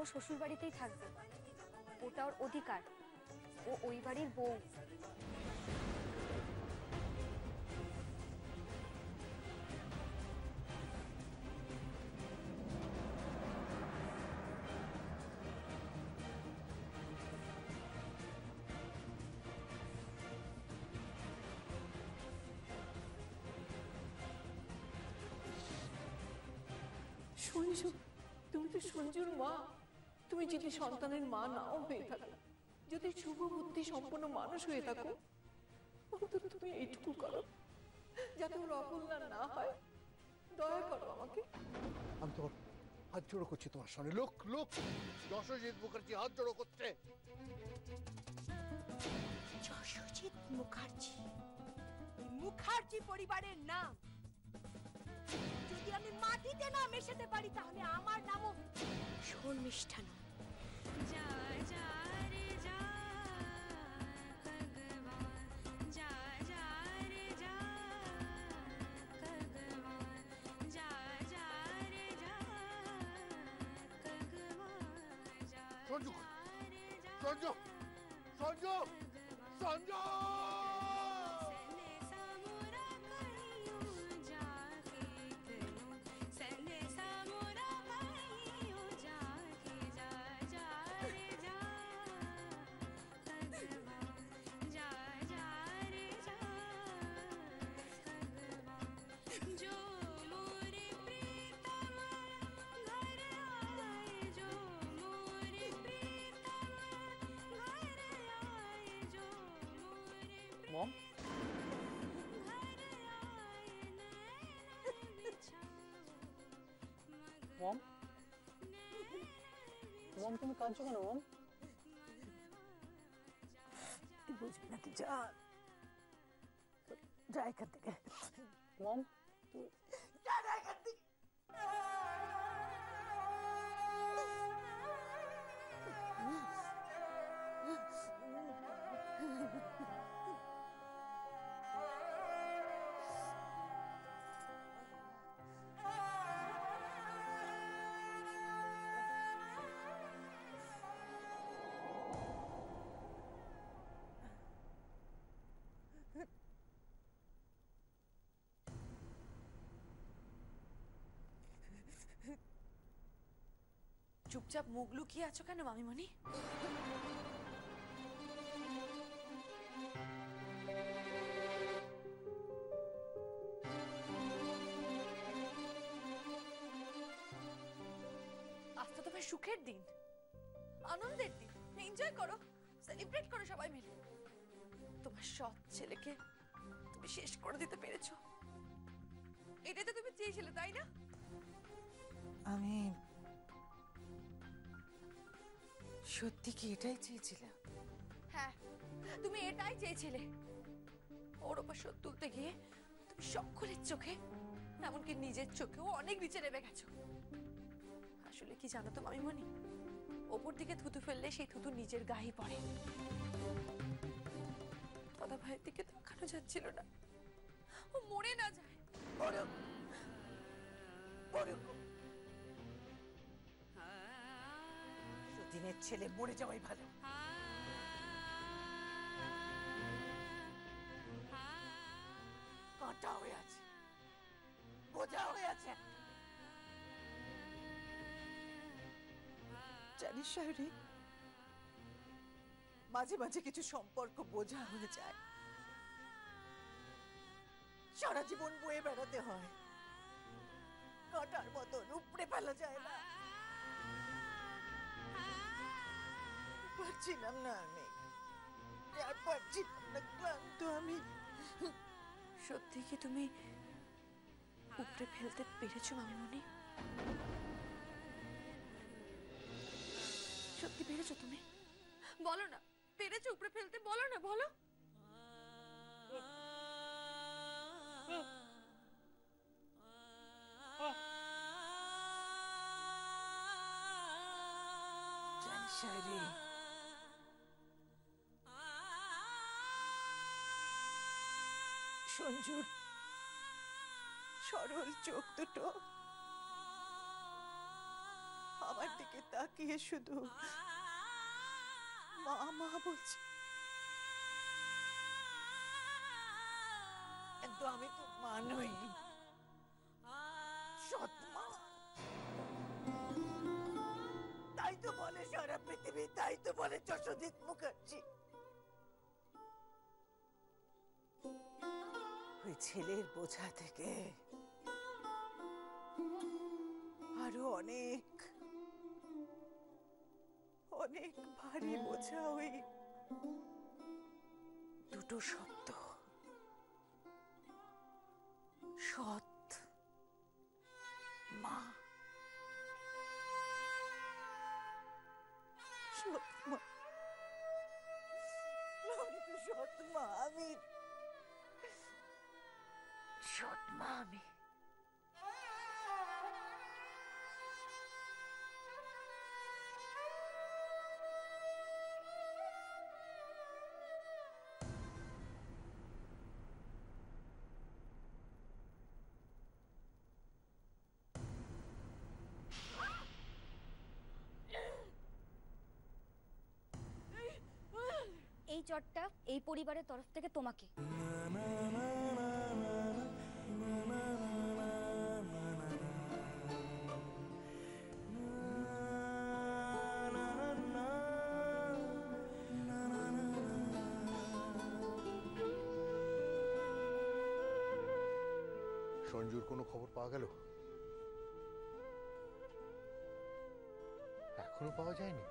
ও শ্বশুর বাড়িতেই থাকবে, ওটা ওর অধিকার, ও ওই বাড়ির বউ। সঞ্জু, তুমি তো সঞ্জুর মা। তুমি যদি সন্তানের মা নাও হয়ে থাকো, যদি শুভ বুদ্ধি সম্পন্ন মানুষ হয়ে থাকো, অন্তত তুমি এইটুকু করো যাতে ওর অকল্যাণ না হয়। দয়া করো আমাকে। আমি তোমার হাত জোড়ো করছি, তোমার সামনে লোক লোক যশোজিৎ মুখার্জি হাত জোড়ো করছে। যশোজিৎ মুখার্জি, মুখার্জি পরিবারের নাম যদি আমি মাটিতে না মেশাতে পারি তাহলে আমার নামও শর্মিষ্ঠা নয়। সঞ্জু সঞ্জু সঞ্জু সঞ্জু মম, মম, মম তুমি কাঁদছো কেন মম? বুঝবি না তুই, যা যা এখান থেকে। মম যা এখান থেকে। চুপচাপ মুখ লুকিয়ে আছো কেন মামিমণি? আজ তো তোমার সুখের দিন, আনন্দের দিন, এনজয় করো, সেলিব্রেট করো সবাই মিলে। তোমার সৎ ছেলেকে তুমি শেষ করে দিতে পেরেছো, এটাই তো তুমি চেয়েছিলে, তাই না? আমি সত্যি কি এটাই চেয়েছিলাম? হ্যাঁ, তুমি এটাই চেয়েছিলে। ওর ওপর শোধ তুলতে গিয়ে তুমি সকলের চোখে, এমনকি নিজের চোখেও অনেক নিচে নেমে গেছো। আসলে কি জানো তো মামিমণি, ওপর দিকে থুতু ফেললে সেই থুতু নিজের গায়ে পড়ে। দাদা ভাইয়ের দিকে তাকানো যাচ্ছিল না, ও মরে না যায়। দিনের ছেলে মরে যাওয়াই ভালো। কাঁটা হয়ে আছে, বোঝা হয়ে আছে। জানিস শায়রি, মাঝে মাঝে কিছু সম্পর্ক বোঝা হয়ে যায়, সারা জীবন বয়ে বেড়াতে হয়, কাঁটার মতন উপড়ে ফেলা যায় না। পারছিলাম না আমি, আর পারছিলাম না, ক্লান্ত আমি। সত্যি কি তুমি উপড়ে ফেলতে পেরেছো মামিমণি? সত্যি পেরেছো তুমি? বলো না, পেরেছো উপড়ে ফেলতে? বলো না, বলো। জানিস শায়রি, সঞ্জুর সরল চোখ দুটো আমার দিকে দিকে তাকিয়ে শুধু মা মা বলছে, কিন্তু আমি তো মা নই, সৎ মা। তাই তো বলে সারা পৃথিবী, তাই তো বলে যশোজিৎ মুখার্জি। ওই ছেলের বোঝা থেকে আরো অনেক অনেক ভারী বোঝা ওই দুটো শব্দ, সৎ মা। সৎ মা, আমি তো সৎ মা, আমি সৎ মা আমি। এই চটটা এই পরিবারের তরফ থেকে তোমাকে। সঞ্জুর কোনো খবর পাওয়া গেল? এখনো পাওয়া যায়নি?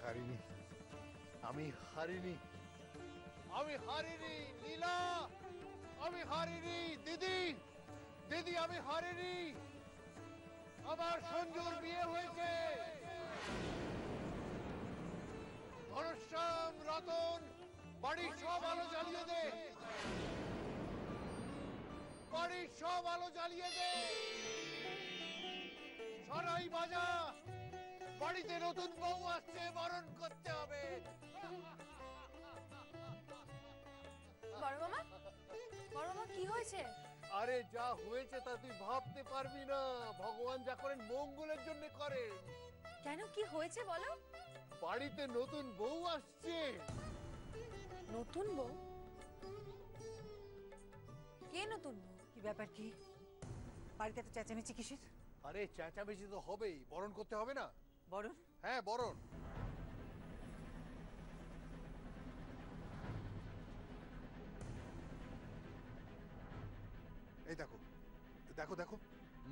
হারিনি, আমি হারিনি, আমি হারিনি লীলা, আমি হারিনি দিদি, দিদি আমি হারিনি। আমার সঞ্জুর বিয়ে হয়েছে। ঘনশ্যাম, রতন, বাড়ির সব আলো জ্বালিয়ে দে, বাড়ির সব আলো জ্বালিয়ে দে, সরাই বাজা, বাড়িতে নতুন বউ আসছে, বরণ করতে হবে। বড় মামা, বড় মামা কি হয়েছে? আরে যা হয়েছে তা তুই ভাবতে পারবি না। ভগবান যা করেন মঙ্গলের জন্য করেন। কেন, কি হয়েছে বলো? বাড়িতে নতুন বউ আসছে। নতুন বউ? কে নতুন বউ? কি ব্যাপার, কি বাড়িতে তো চেঁচামেচি কিসের? আরে চেঁচামেচি তো হবেই, বরণ করতে হবে না? বরণ? হ্যাঁ বরণ। এই দেখো দেখো দেখো,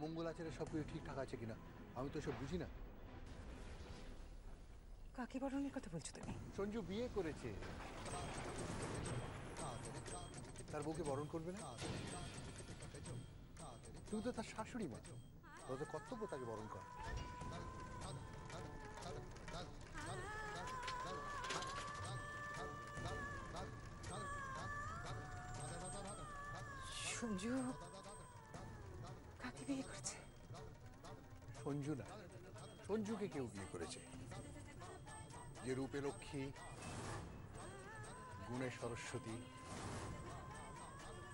মঙ্গল আচারের সবকিছু ঠিকঠাক আছে কিনা। আমি তো সব বুঝি না। কাকে বরণের কথা বলছো তুমি? সঞ্জু বিয়ে করেছে, তার বউকে বরণ করবে না? তুমি তো তার শাশুড়ি মা, তোদের কর্তব্য তাকে বরণ করা। সঞ্জু কাকে বিয়ে করেছে? সঞ্জু না, সঞ্জুকে কেউ বিয়ে করেছে, যে রূপে লক্ষ্মী, গুণে সরস্বতী,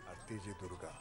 আর তেজে দুর্গা।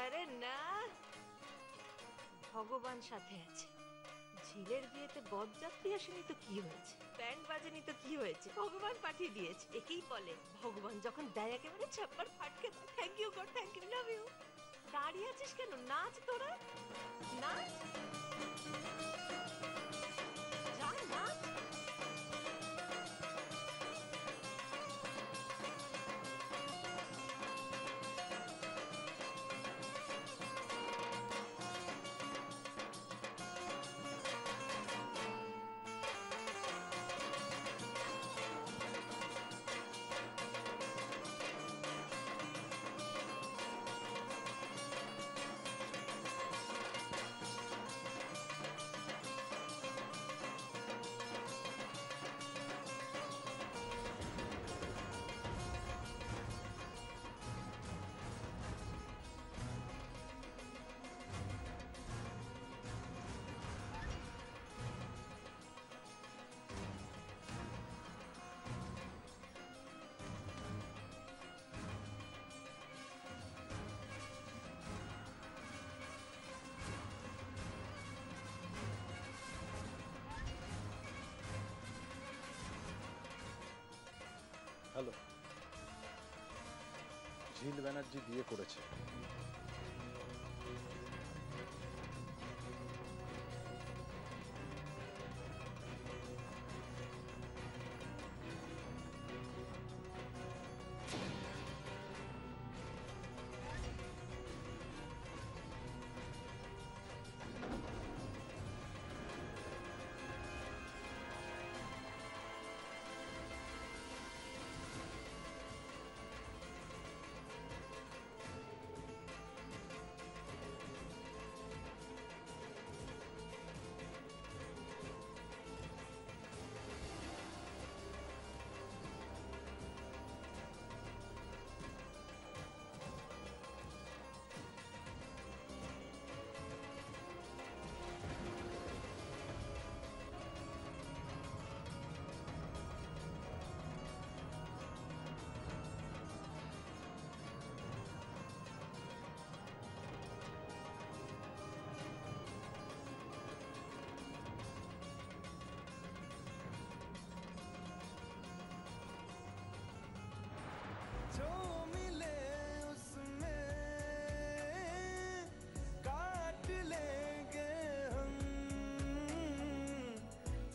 আরে না, ভগবান সাথে আছে। ঝিলের বিয়েতে বরযাত্রী আসেনি তো কি হয়েছে, ব্যান্ড বাজেনি তো কি হয়েছে, ভগবান পাঠিয়ে দিয়েছে। একেই বলে ভগবান যখন দেয় একেবারে ছাপ্পার ফাটকে। Thank you God, thank you, love you. দাঁড়িয়ে আছিস কেন? নাচ তোরা, নাচ, যা নাচ। হ্যালো, ঝিল ব্যানার্জি বিয়ে করেছে। जो मिले उसमें काट लेंगे हम,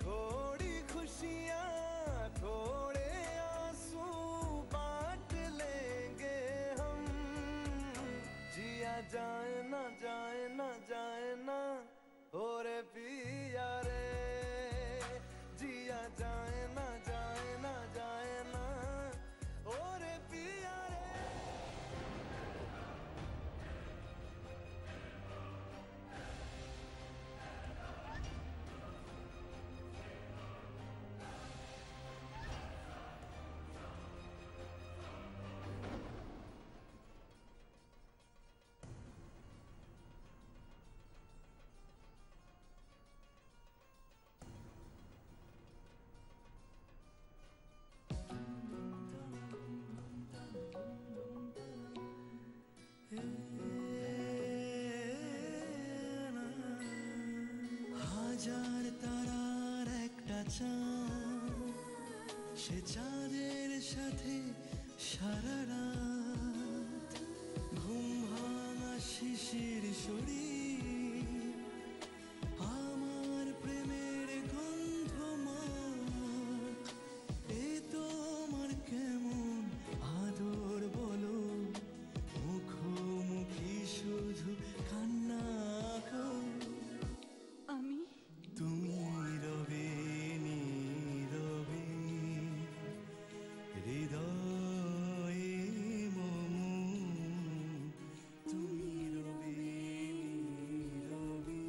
थोड़ी खुशियाँ थोड़े आंसू बांट लेंगे हम। जिया जाए ना जाए ना जाए ना हो रे पिया रे, जिया जाए ना जाए ना जाए ना हो रे पिया रे। হাজার তারার একটা চাঁদ, সে চাঁদের সাথে সারা রাত ঘুম ভাঙা শিশির শরীর আমার প্রেমের গন্ধ মাখ। এ তোমার কেমন আদর বলো, মুখোমুখি শুধু কান্না গো। আমি তুমি রবে নীরবে হৃদয়ে মম, তুমি রবে নীরবে।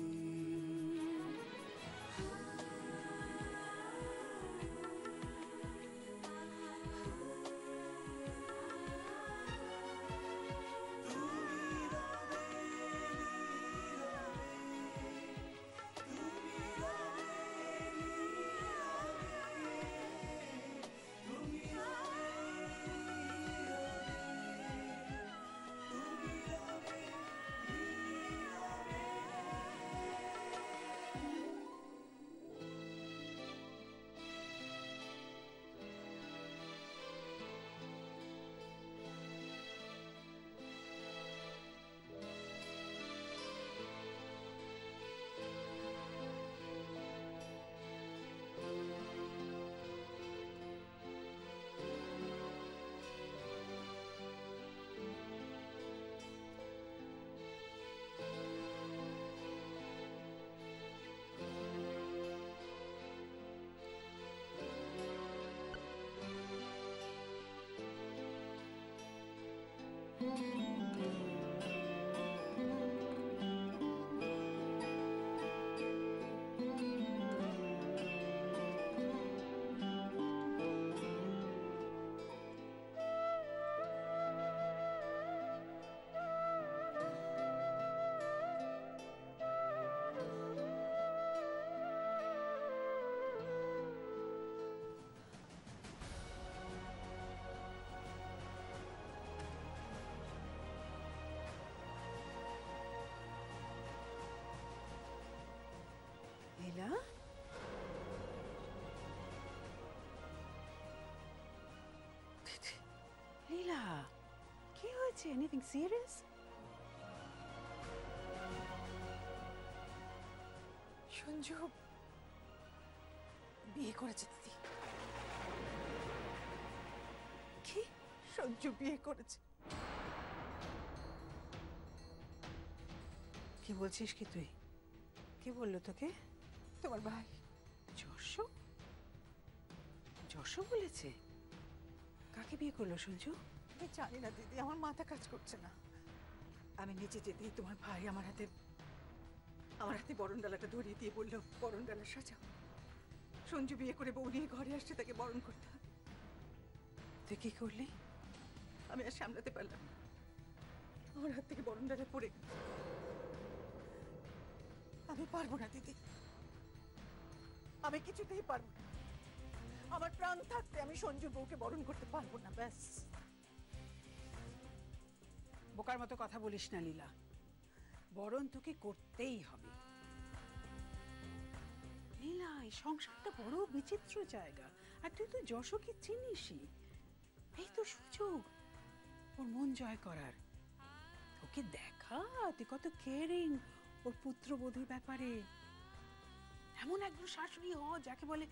লীলা, লীলা, কি হয়েছে? Anything serious? সঞ্জু বিয়ে করেছে দিদি। কি? সঞ্জু বিয়ে করেছে। কি বলছিস কি তুই? কে বললো তোকে? তোমার ভাই। যশ? যশ বলেছে? কাকে বিয়ে করলো সঞ্জু? আমি জানি না দিদি, আমার মাথা কাজ করছে না। আমি নিচে যেতেই তোমার ভাই আমার হাতে বরণ ডালাটা ধরিয়ে দিয়ে বললো, বরণ ডালা সাজাও। সঞ্জু বিয়ে করে বউ নিয়ে ঘরে আসছে, তাকে বরণ করতে হবে। তুই কি করলি? আমি আর সামলাতে পারলাম না, আমার হাত থেকে বরণ ডালা পড়ে গেল। আমি পারবো না দিদি, আমি কিছুতেই পারবো না। আমার প্রাণ থাকতে আমি সঞ্জুর বউকে বরণ করতে পারবো না। ব্যাস। বোকার মতো কথা বলিস না লীলা, বরণ তোকে করতেই হবে। লীলা, এই সংসারটা বড় বিচিত্র জায়গা, আর তুই তো যশোকে চিনিসই। এই তো সুযোগ ওর মন জয় করার। ওকে দেখা তুই কত কেয়ারিং ওর পুত্রবধূর ব্যাপারে। এমন একজন শাশুড়ি হ যাকে বলে,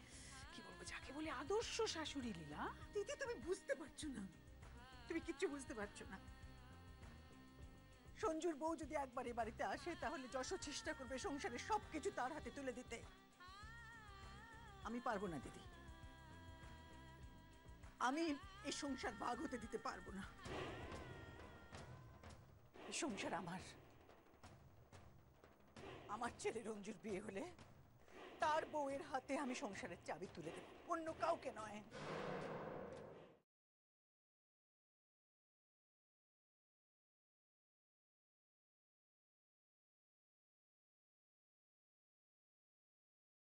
কি বলবো, যাকে বলে আদর্শ শাশুড়ি। লীলা দিদি, তুমি বুঝতে পারছো না, তুমি কিচ্ছু বুঝতে পারছো না। সঞ্জুর বউ যদি একবার এ বাড়িতে আসে, তাহলে যশো চেষ্টা করবে সংসারের সবকিছু তার হাতে তুলে দিতে। আমি পারবো না দিদি, আমি এই সংসার ভাগ হতে দিতে পারবো না। এই সংসার আমার। আমার ছেলে রঞ্জুর বিয়ে হলে তার বউয়ের হাতে আমি সংসারের চাবি তুলে দেব, অন্য কাউকে নয়।